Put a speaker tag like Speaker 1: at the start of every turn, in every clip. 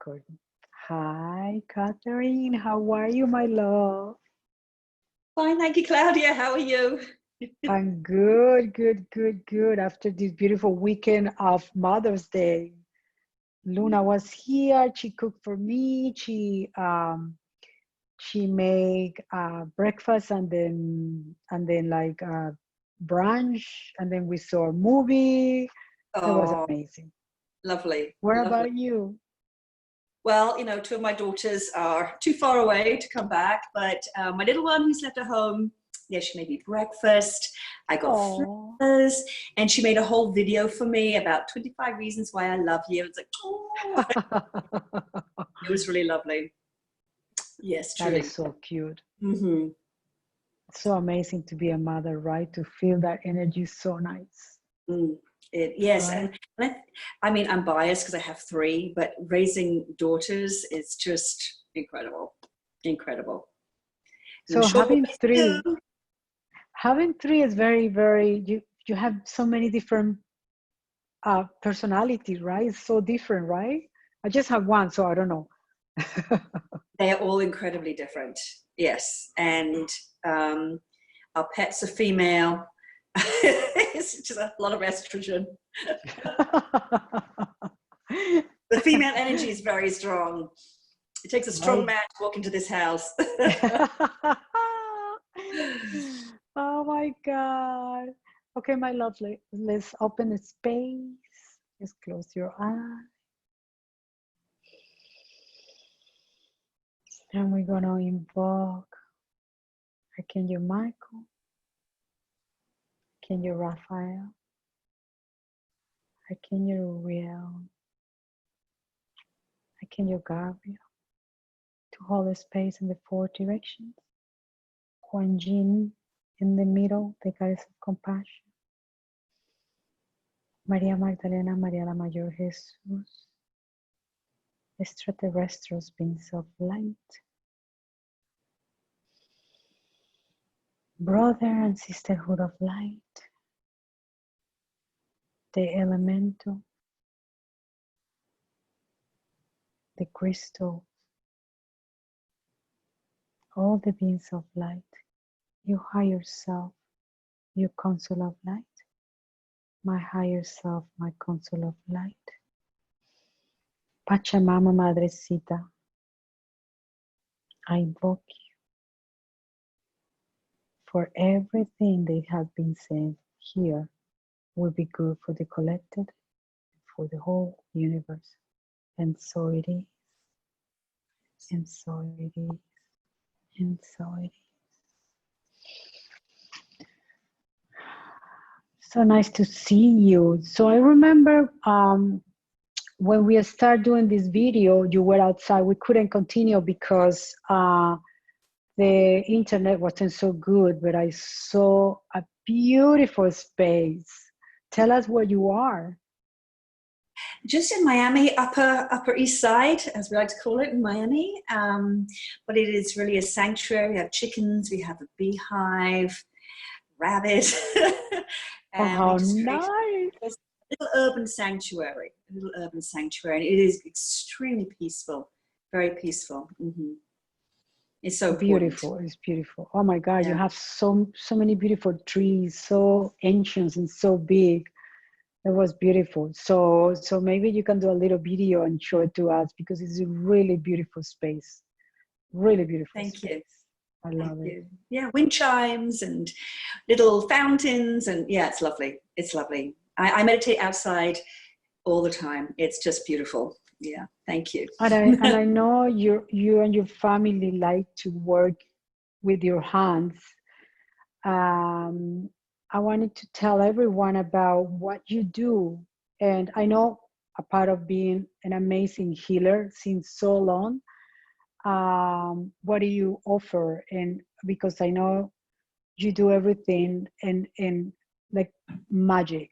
Speaker 1: recording. Hi, Catherine. How are you, my love?
Speaker 2: Fine, thank you, Claudia. How are you?
Speaker 1: I'm good, good, good, good. After this beautiful weekend of Mother's Day, Luna was here. She cooked for me. She made breakfast and then like brunch, and then we saw a movie. That was
Speaker 2: Oh,
Speaker 1: amazing.
Speaker 2: lovely.
Speaker 1: What
Speaker 2: Lovely.
Speaker 1: about you?
Speaker 2: Well, two of my daughters are too far away to come back, but my little one who's left at home, yeah, she made me breakfast. I got
Speaker 1: Oh,
Speaker 2: flowers, and she made a whole video for me about 25 reasons why I love you. It's like, oh, it was really lovely. Yes,
Speaker 1: that
Speaker 2: truly.
Speaker 1: is so cute.
Speaker 2: Mm-hmm.
Speaker 1: So amazing to be a mother, right? To feel that energy is so nice.
Speaker 2: Yes,
Speaker 1: Right?
Speaker 2: and I mean, I'm biased because I have three, but raising daughters is just incredible, incredible. And I'm
Speaker 1: So
Speaker 2: sure
Speaker 1: having three is very, very, you have so many different personalities, right? It's so different, right? I just have one, so I don't know.
Speaker 2: they are all incredibly different. Yes, and our pets are female. It's just a lot of estrogen. The female energy is very strong. It takes a strong man to walk into this house.
Speaker 1: Oh my God. Okay, my lovely. Let's open the space. Just close your eyes. And we're gonna invoke Archangel Michael, Archangel Raphael, Archangel Uriel, Archangel Gabriel, to hold the space in the four directions. Kuan Yin in the middle, the goddess of compassion. María Magdalena, María la Mayor, Jesús, extraterrestrials, beings of light. Brother and sisterhood of light. The elemental, the crystal, all the beings of light, your higher self, your council of light, my higher self, my council of light. Pachamama, Madrecita, I invoke you for everything that has been said here will be good for the collected, for the whole universe. And so it is, and so it is, and so it is. So nice to see you. So I remember when we started doing this video, you were outside. We couldn't continue because the internet wasn't so good, but I saw a beautiful space. Tell us where you are.
Speaker 2: Just in Miami, upper east side, as we like to call it in Miami. But it is really a sanctuary. We have chickens, we have a beehive, rabbit.
Speaker 1: Oh,
Speaker 2: And
Speaker 1: how
Speaker 2: we just created
Speaker 1: nice.
Speaker 2: a little urban sanctuary, and it is extremely peaceful, very peaceful. Mm-hmm. It's so
Speaker 1: beautiful.
Speaker 2: important.
Speaker 1: It's beautiful. Oh my God,
Speaker 2: Yeah.
Speaker 1: you have so many beautiful trees, so ancient and so big. It was beautiful. So maybe you can do a little video and show it to us because it's a really beautiful space. Really beautiful
Speaker 2: Thank
Speaker 1: space.
Speaker 2: you.
Speaker 1: I love
Speaker 2: Thank
Speaker 1: it.
Speaker 2: you. Yeah, wind chimes and little fountains, and yeah, it's lovely. It's lovely. I meditate outside all the time. It's just beautiful. Yeah, thank you.
Speaker 1: And I know you and your family like to work with your hands. I wanted to tell everyone about what you do. And I know a part of being an amazing healer since so long. What do you offer? And because I know you do everything in like magic.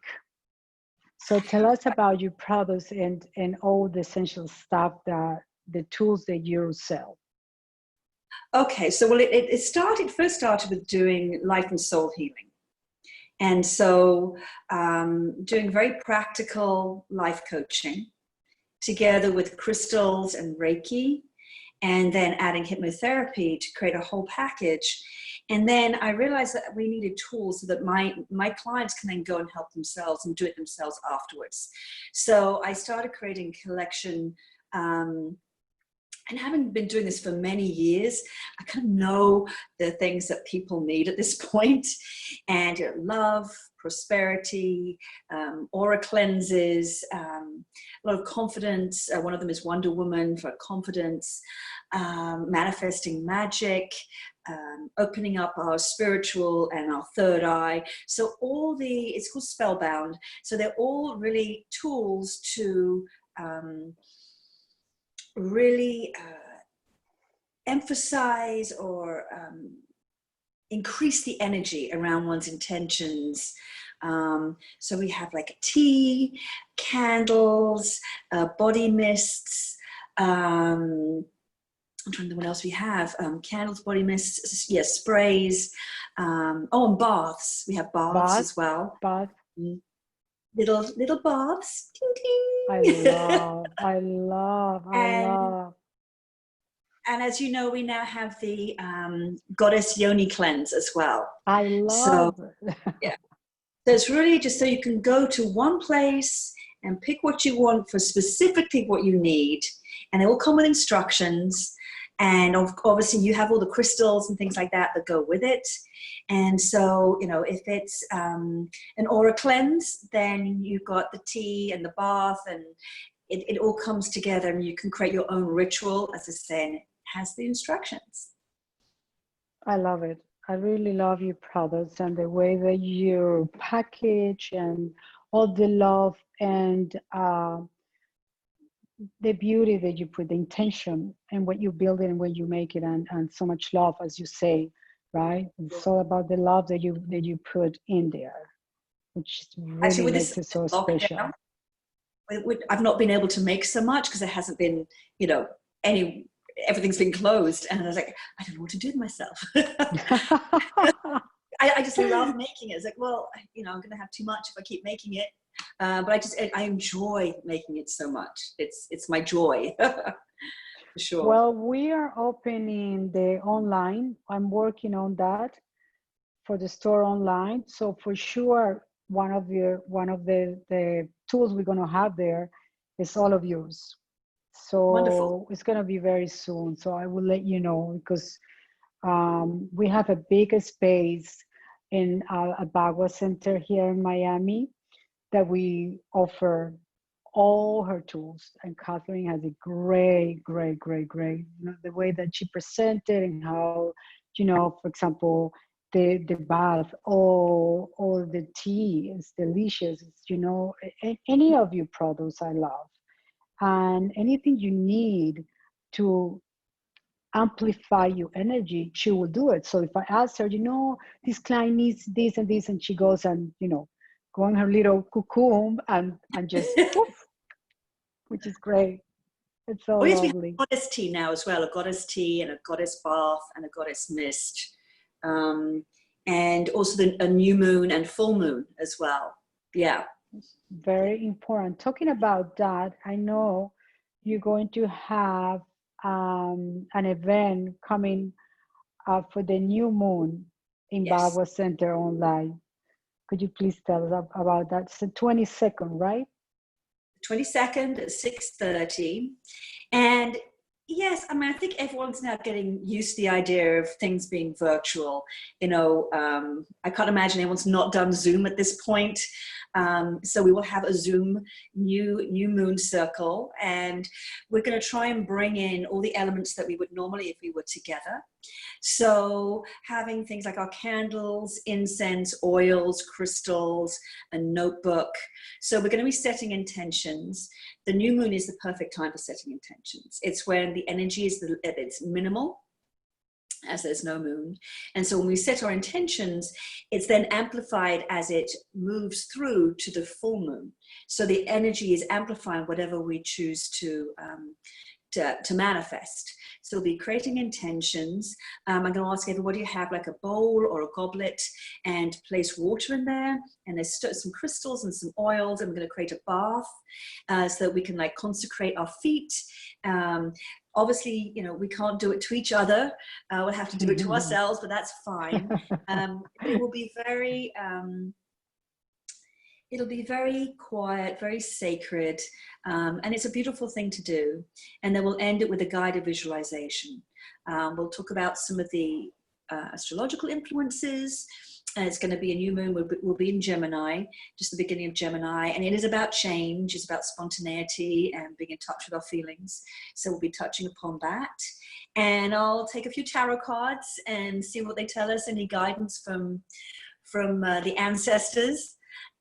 Speaker 1: So tell us about your products and all the essential stuff, that the tools that you sell.
Speaker 2: Okay, so well, it first started with doing life and soul healing. And so doing very practical life coaching together with crystals and Reiki, and then adding hypnotherapy to create a whole package. And then I realized that we needed tools so that my clients can then go and help themselves and do it themselves afterwards. So I started creating a collection, and having been doing this for many years, I kind of know the things that people need at this point. And love, prosperity, aura cleanses, a lot of confidence. One of them is Wonder Woman for confidence, manifesting magic, opening up our spiritual and our third eye. So it's called Spellbound. So they're all really tools to really emphasize or increase the energy around one's intentions. So we have like tea, candles, body mists. I'm trying to think what else we have. Candles, body mists, yes, sprays. And baths. We have baths as well.
Speaker 1: Bath.
Speaker 2: Little baths. Ding,
Speaker 1: ding. I love.
Speaker 2: And as you know, we now have the Goddess Yoni cleanse as well.
Speaker 1: I love it.
Speaker 2: Yeah. So it's really just so you can go to one place and pick what you want for specifically what you need. And they will come with instructions. And obviously you have all the crystals and things like that go with it. And so, if it's an aura cleanse, then you've got the tea and the bath, and it all comes together, and you can create your own ritual, as I say, and it has the instructions.
Speaker 1: I love it. I really love your products and the way that you package and all the love and the beauty that you put, the intention and what you build it and when you make it, and so much love, as you say, right? It's all about the love that you put in there, which really makes it so special.
Speaker 2: I've not been able to make so much because there hasn't been, everything's been closed, and I was like, I don't know what to do with myself. I just love making it. It's like, well, I'm going to have too much if I keep making it. But I enjoy making it so much. It's my joy. For sure.
Speaker 1: Well, we are opening the online. I'm working on that for the store online. So for sure, one of the tools we're going to have there is all of yours. So
Speaker 2: wonderful.
Speaker 1: It's going to be very soon. So I will let you know, because we have a big space in a Bagua Center here in Miami that we offer all her tools. And Catherine has a great, the way that she presented and how, for example, the bath or the tea is delicious. It's, any of your products I love. And anything you need to amplify your energy, she will do it. So if I ask her, this client needs this and this, and she goes and, go in her little cocoon and just poof, which is great. It's so lovely.
Speaker 2: We have a goddess tea now as well, a goddess tea and a goddess bath and a goddess mist. And also a new moon and full moon as well. Yeah.
Speaker 1: Very important. Talking about that, I know you're going to have an event coming up for the new moon in Bagua Center online. Could you please tell us about that? It's the 22nd, right?
Speaker 2: 22nd at 6:30. And yes, I think everyone's now getting used to the idea of things being virtual. I can't imagine anyone's not done Zoom at this point. So we will have a Zoom new moon circle, and we're going to try and bring in all the elements that we would normally if we were together. So having things like our candles, incense, oils, crystals, a notebook. So we're going to be setting intentions. The new moon is the perfect time for setting intentions. It's when the energy is it's minimal, as there's no moon. And so when we set our intentions, it's then amplified as it moves through to the full moon. So the energy is amplifying whatever we choose to to manifest. So we'll be creating intentions. I'm going to ask everybody to have like a bowl or a goblet and place water in there. And there's some crystals and some oils. And we're going to create a bath so that we can like consecrate our feet. Obviously, you know, we can't do it to each other. We'll have to do it to ourselves, but that's fine. It will be very... it'll be very quiet, very sacred, and it's a beautiful thing to do. And then we'll end it with a guided visualization. We'll talk about some of the astrological influences. It's going to be a new moon. We'll be in Gemini, just the beginning of Gemini. And it is about change. It's about spontaneity and being in touch with our feelings. So we'll be touching upon that. And I'll take a few tarot cards and see what they tell us, any guidance from the ancestors.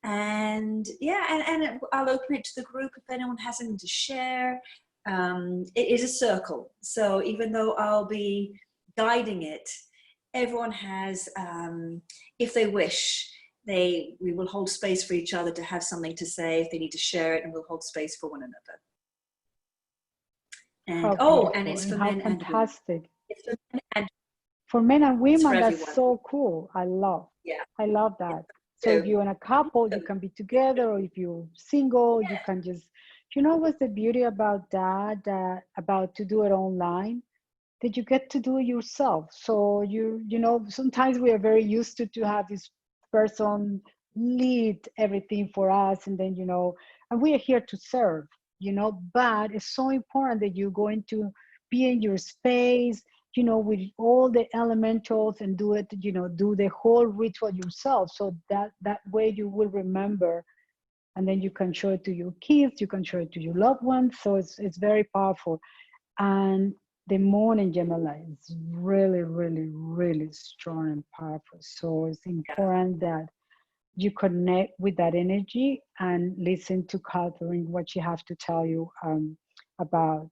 Speaker 2: And yeah, and I'll open it to the group if anyone has anything to share. It is a circle. So even though I'll be guiding it, everyone has, if they wish, we will hold space for each other to have something to say if they need to share it, and we'll hold space for one another. And and it's for men and women. It's for men and
Speaker 1: for men and women. That's
Speaker 2: everyone.
Speaker 1: so cool. I love that. So if you're in a couple, you can be together, or if you're single, you can just, you know what's the beauty about that, about to do it online, that you get to do it yourself. So you know, sometimes we are very used to have this person lead everything for us, and then, you know, and we are here to serve, you know, but it's so important that you're going to be in your space, you know, with all the elementals, and do it, you know, do the whole ritual yourself. So that way you will remember, and then you can show it to your kids, you can show it to your loved ones. So it's very powerful. And the moon in Gemini is really, really, really strong and powerful. So it's important that you connect with that energy and listen to Catherine, what she has to tell you about,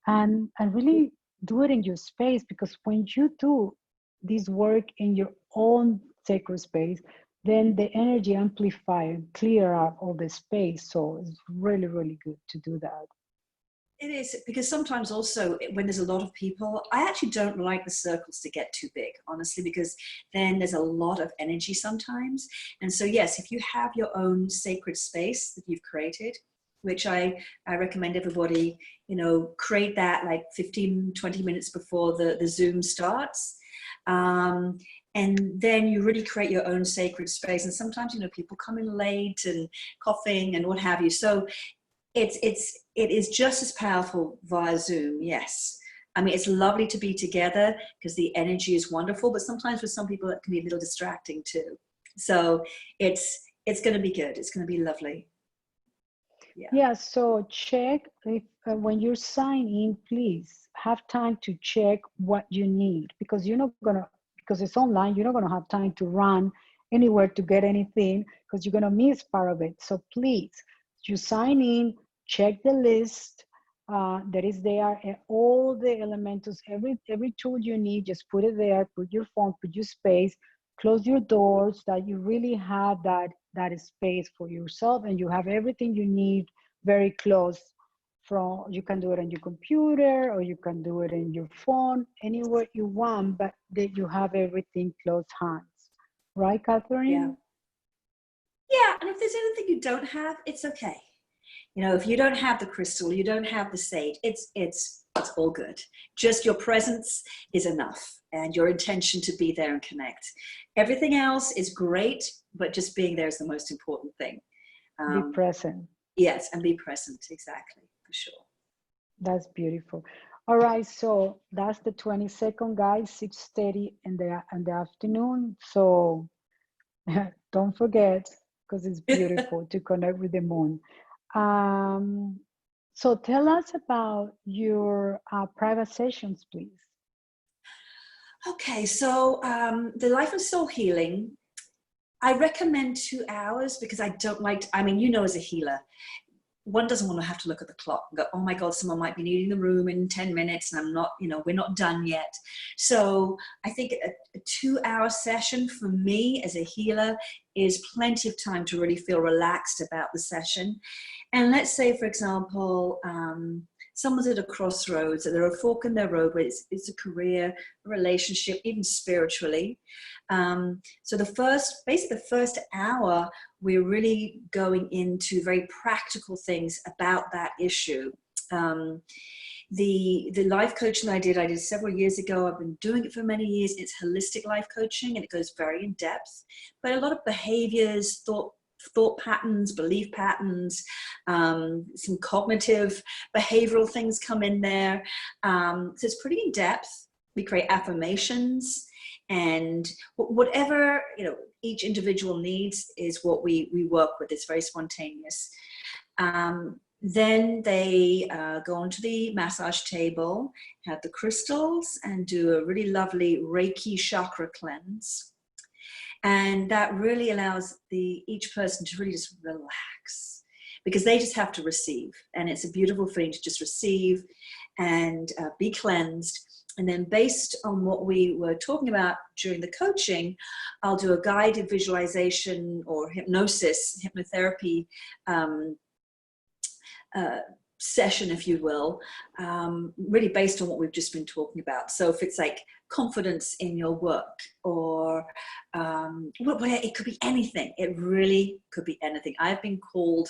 Speaker 1: and really do it in your space, because when you do this work in your own sacred space, then the energy amplify and clear up all the space. So it's really, really good to do that.
Speaker 2: It is, because sometimes also when there's a lot of people, I actually don't like the circles to get too big, honestly, because then there's a lot of energy sometimes. And so, yes, if you have your own sacred space that you've created, which I recommend everybody, you know, create that like 15, 20 minutes before the Zoom starts. And then you really create your own sacred space. And sometimes, you know, people come in late and coughing and what have you. So it is just as powerful via Zoom, yes. I mean, it's lovely to be together because the energy is wonderful, but sometimes with some people it can be a little distracting too. So it's going to be good. It's going to be lovely.
Speaker 1: Yeah, so check if when you sign in, please have time to check what you need, because you're not gonna, because it's online, you're not gonna have time to run anywhere to get anything, because you're gonna miss part of it. So please, you sign in, check the list that is there, and all the elementals, every tool you need, just put it there, put your phone, put your space, close your doors, that you really have that space for yourself, and you have everything you need very close. From, you can do it on your computer, or you can do it in your phone, anywhere you want, but that you have everything close hands. Right, Catherine?
Speaker 2: Yeah, and if there's anything you don't have, it's okay. You know, if you don't have the crystal, you don't have the sage, it's all good. Just your presence is enough, and your intention to be there and connect. Everything else is great, but just being there is the most important thing.
Speaker 1: Be present.
Speaker 2: Yes, and be present, exactly, for sure.
Speaker 1: That's beautiful. All right, so that's the 22nd, guys, 6:30 in the afternoon. So don't forget, because it's beautiful to connect with the moon. So tell us about your private sessions, please.
Speaker 2: Okay, so the Life and Soul Healing, I recommend 2 hours because I don't like, I mean, you know, as a healer, one doesn't want to have to look at the clock and go, oh my God, someone might be needing the room in 10 minutes and I'm not, you know, we're not done yet. So I think a 2-hour session for me as a healer is plenty of time to really feel relaxed about the session. And let's say, for example, someone's at a crossroads, or they're a fork in their road, where it's a career, a relationship, even spiritually. So basically the first hour, we're really going into very practical things about that issue. The life coaching I did several years ago. I've been doing it for many years. It's holistic life coaching, and it goes very in depth, but a lot of behaviors, thought patterns, belief patterns, some cognitive behavioral things come in there. So it's pretty in depth. We create affirmations, and whatever, you know, each individual needs is what we work with. It's very spontaneous. Then they go onto the massage table, have the crystals, and do a really lovely Reiki chakra cleanse. And that really allows each person to really just relax, because they just have to receive. And it's a beautiful thing to just receive and be cleansed. And then based on what we were talking about during the coaching, I'll do a guided visualization or hypnosis, hypnotherapy session, if you will, really based on what we've just been talking about. So if it's like confidence in your work, or it could be anything. It really could be anything. I've been called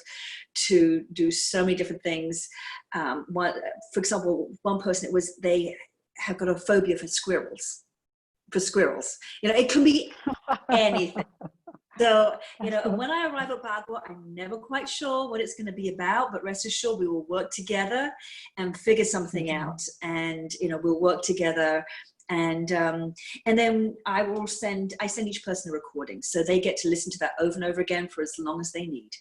Speaker 2: to do so many different things. For example, one person, they have got a phobia for squirrels. You know, it can be anything. So, you know, and when I arrive at Bagua, I'm never quite sure what it's going to be about, but rest assured we will work together and figure something out. And, you know, we'll work together. And then I send each person a recording, so they get to listen to that over and over again for as long as they need.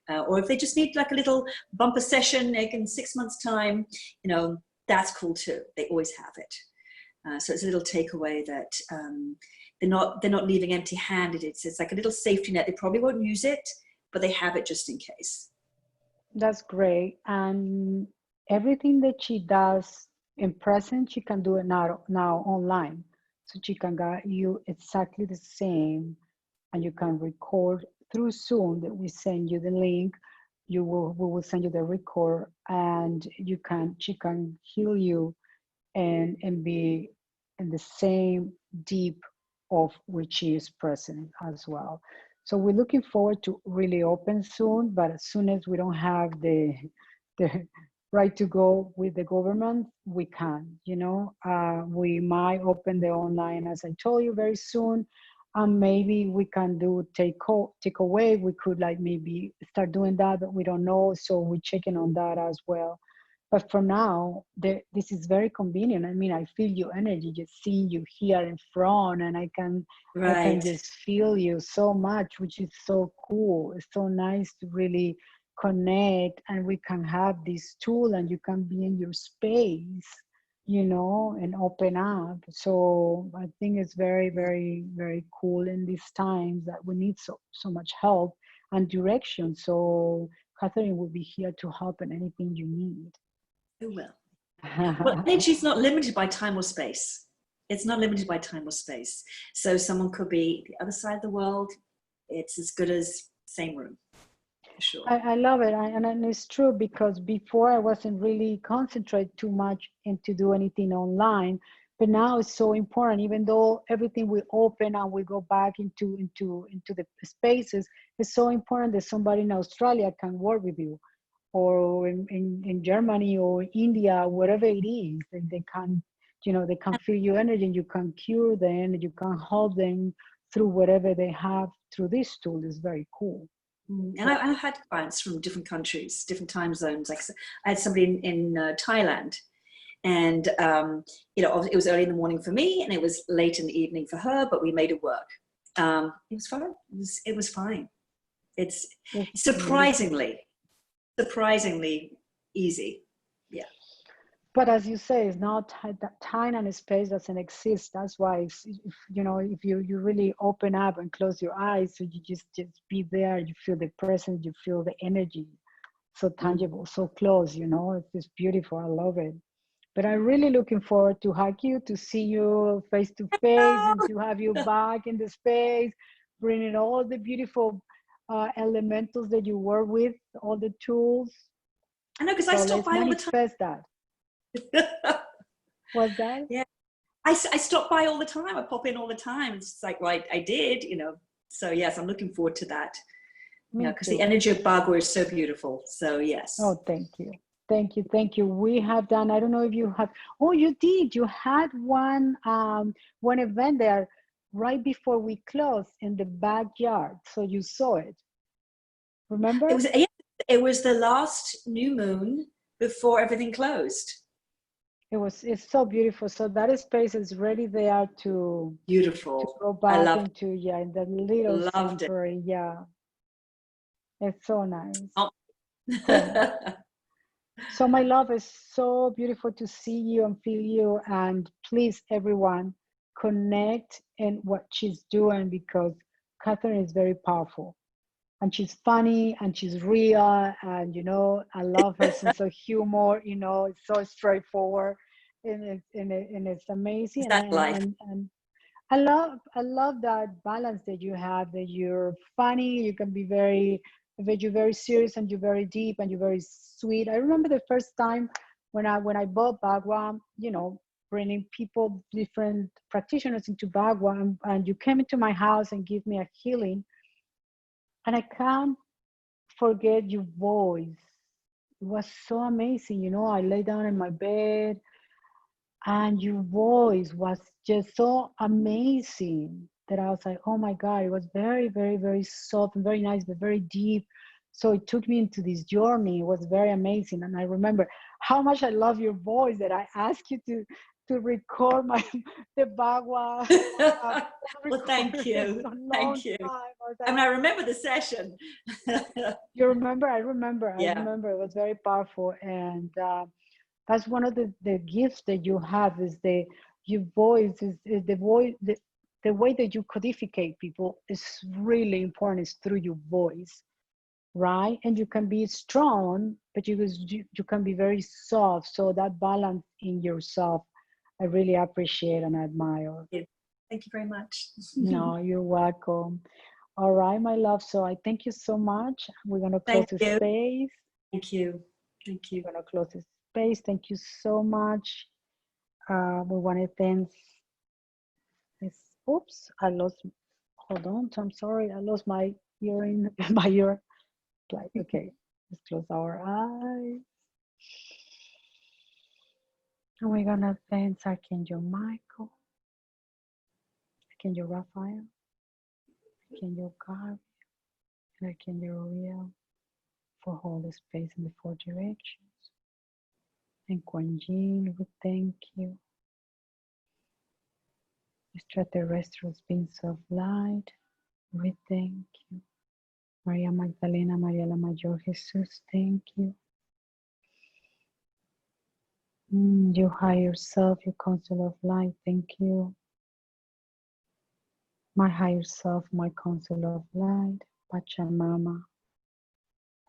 Speaker 2: Or if they just need like a little bumper session, like in 6 months' time, you know, that's cool too. They always have it. So it's a little takeaway that they're not leaving empty-handed. It's like a little safety net. They probably won't use it, but they have it just in case.
Speaker 1: That's great. And everything that she does in present, she can do it now online. So she can get you exactly the same, and you can record through Zoom. That we send you the link. We will send you the record, and she can heal you and be in the same deep of which she is present as well. So we're looking forward to really open soon, but as soon as we don't have the right to go with the government, we can, you know. We might open the online, as I told you, very soon. Maybe we can do take away. We could like maybe start doing that, but we don't know. So we're checking on that as well. But for now, this is very convenient. I mean, I feel your energy, just seeing you here in front, and I can just feel you so much, which is so cool. It's so nice to really connect, and we can have this tool, and you can be in your space, you know, and open up. So I think it's very, very, very cool in these times that we need so much help and direction. So Catherine will be here to help in anything you need.
Speaker 2: Who will? Well, energy is not limited by time or space. It's not limited by time or space. So someone could be the other side of the world. It's as good as same room. Sure.
Speaker 1: I love it. And it's true, because before I wasn't really concentrate too much into do anything online, but now it's so important. Even though everything will open and we go back into the spaces, it's so important that somebody in Australia can work with you, or in Germany or India, whatever it is, and they can, you know, they can feel your energy, and you can cure them, and you can help them through whatever they have through this tool. Is very cool.
Speaker 2: And I've had clients from different countries, different time zones. Like I had somebody in Thailand, and you know, it was early in the morning for me, and it was late in the evening for her, but we made it work. It was fine. It was fine. It's surprisingly easy. Yeah.
Speaker 1: But as you say, it's not time and space doesn't exist. That's why, if you really open up and close your eyes, so you just be there, you feel the presence, you feel the energy, so tangible, so close, it's just beautiful. I love it. But I'm really looking forward to hug you, to see you face to face, and to have you back in the space, bringing all the beautiful elementals that you work with, all the tools.
Speaker 2: I know, because I stop by all the time.
Speaker 1: That. Was that?
Speaker 2: Yeah. I stop by all the time. I pop in all the time. It's like, well, I did, you know. So yes, I'm looking forward to that.
Speaker 1: Me
Speaker 2: Because
Speaker 1: too.
Speaker 2: the energy of Bagua is so beautiful. So yes.
Speaker 1: Oh, thank you. Thank you. Thank you. We have done, I don't know if you have, oh, you did. You had one event there right before we closed in the backyard. So you saw it. Remember?
Speaker 2: It was the last new moon before everything closed.
Speaker 1: It's so beautiful. So that space is ready there to
Speaker 2: Beautiful.
Speaker 1: go
Speaker 2: I
Speaker 1: back
Speaker 2: loved
Speaker 1: into, yeah, in the little
Speaker 2: it. Loved it.
Speaker 1: sanctuary. Yeah. It's so nice.
Speaker 2: Oh.
Speaker 1: So my love, is so beautiful to see you and feel you. And please, everyone, connect in what she's doing, because Catherine is very powerful. And she's funny and she's real. And, you know, I love her sense of humor. You know, it's so straightforward and it's amazing.
Speaker 2: That's life.
Speaker 1: And I love that balance that you have, that you're funny, you can be but you're very serious and you're very deep and you're very sweet. I remember the first time when I bought Bagua, you know, bringing people, different practitioners into Bagua, and you came into my house and give me a healing. And I can't forget your voice. It was so amazing. You know, I lay down in my bed and your voice was just so amazing that I was like, oh my God, it was very, very, very soft and very nice, but very deep. So it took me into this journey. It was very amazing. And I remember how much I love your voice that I asked you to record the Bagua.
Speaker 2: Well, thank you. Thank you. I mean, I remember the session.
Speaker 1: You remember? I remember.
Speaker 2: Yeah.
Speaker 1: I remember. It was very powerful. And that's one of the gifts that you have, is your voice, is the voice, the way that you codificate people is really important. It's through your voice, right? And you can be strong, but you can be very soft. So that balance in yourself, I really appreciate and admire.
Speaker 2: Thank you very much.
Speaker 1: No, you're welcome. All right, my love. So I thank you so much. We're gonna close the space.
Speaker 2: Thank you. Thank you.
Speaker 1: We're gonna close the space. Thank you so much. We want to thank this. Oops, I lost. Hold on. I'm sorry. I lost my earring. My ear. Like, okay, let's close our eyes. And we're gonna thank Archangel Michael, Archangel Raphael, Archangel God, and Archangel Uriel for holding space in the 4 directions. And Kuan Yin, we thank you. Extraterrestrials, beings of light, we thank you. Maria Magdalena, María la Mayor, Jesus, thank you. You higher self, your council of light, thank you. My higher self, my council of light, Pachamama,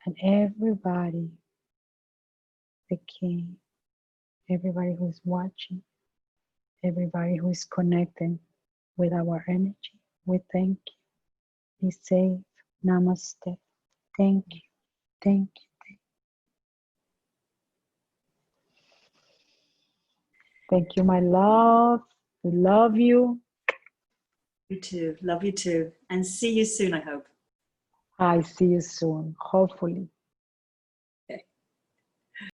Speaker 1: and everybody, the king, everybody who is watching, everybody who is connecting with our energy, we thank you. Be safe. Namaste. Thank you. Thank you. Thank you, my love. We love you.
Speaker 2: You too. Love you too. And see you soon, I hope.
Speaker 1: I see you soon, hopefully.